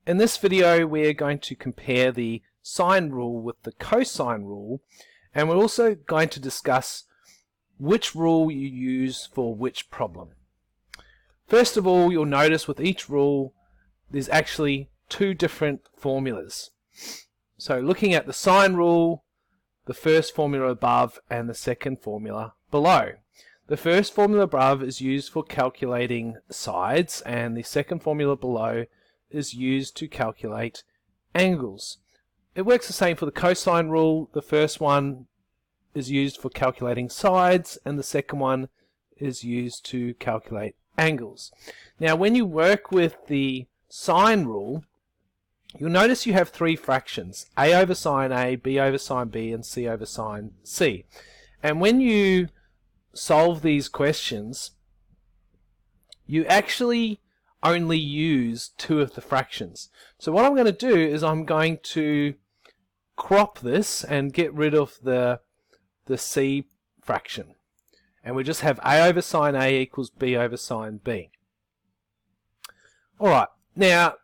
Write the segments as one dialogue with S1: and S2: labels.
S1: In this video we're going to compare the sine rule with the cosine rule, and we're also going to discuss which rule you use for which problem. First of all, you'll notice with each rule there's actually two different formulas. So looking at the sine rule, the first formula above and the second formula below. The first formula above is used for calculating sides, and the second formula below is used to calculate angles. It works the same for the cosine rule. The first one is used for calculating sides, and the second one is used to calculate angles. Now when you work with the sine rule, you'll notice you have three fractions: a over sine A, b over sine B, and c over sine C. And when you solve these questions, you actually only use two of the fractions. So what I'm going to do is I'm going to crop this and get rid of the c fraction, and we just have a over sine A equals b over sine B. Alright, now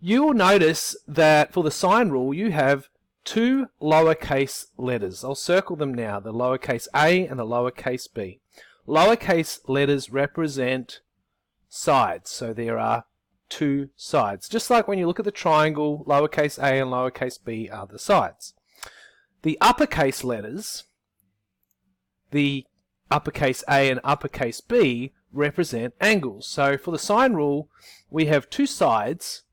S1: you will notice that for the sine rule you have two lowercase letters. I'll circle them now, the lowercase a and the lowercase b. Lowercase letters represent sides, so there are two sides. Just like when you look at the triangle, lowercase a and lowercase b are the sides. The uppercase letters, the uppercase a and uppercase b, represent angles. So for the sine rule we have two sides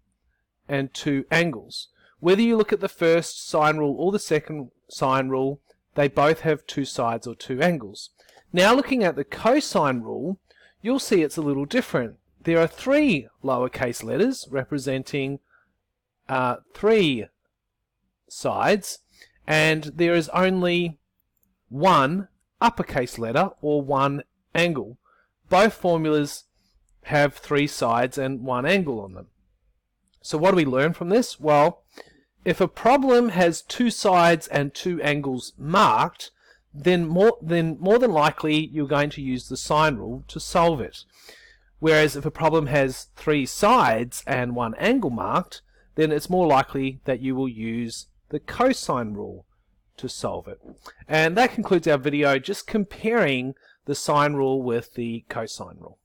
S1: and two angles. Whether you look at the first sine rule or the second sine rule, they both have two sides or two angles. Now looking at the cosine rule, you'll see it's a little different. There are three lowercase letters representing three sides, and there is only one uppercase letter or one angle. Both formulas have three sides and one angle on them. So what do we learn from this? Well, if a problem has two sides and two angles marked, then more than likely you're going to use the sine rule to solve it. Whereas if a problem has three sides and one angle marked, then it's more likely that you will use the cosine rule to solve it. And that concludes our video, just comparing the sine rule with the cosine rule.